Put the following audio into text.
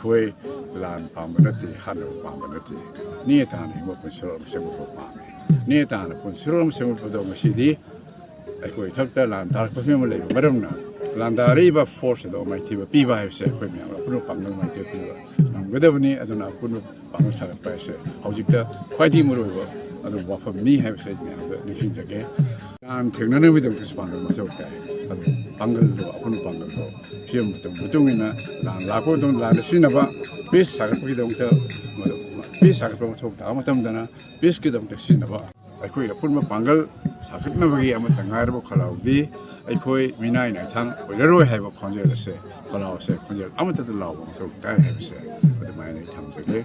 Koi lan pambanati hanu pambanati ni tani mo punsirom semu pame ni tani punsirom semu podong sidi koi thakta lan tar ko me le maramna lan dariba force do maithiba piba hese koi me puno pamngal maithiba piba nam godabni aduna puno pamngal sa pa se hojikta khwaidi muro go adu wafam mi hese me ni sinjage lan thengna mi dong kus pamngal ma chokta adu pamngal do puno pamngal do piam dong budungina lan lako dong lan sinaba bis sagar pagi dong ta bis sagar pagi chokta amatam dana bis ki dong ta sinaba ai pun ma pangal sakit na bagi ama tangar bo khalau di ai minai nai thang lero hai bo khonje la se khalau se khonje ama ta law bo so dai hai se ba mai nai tham se le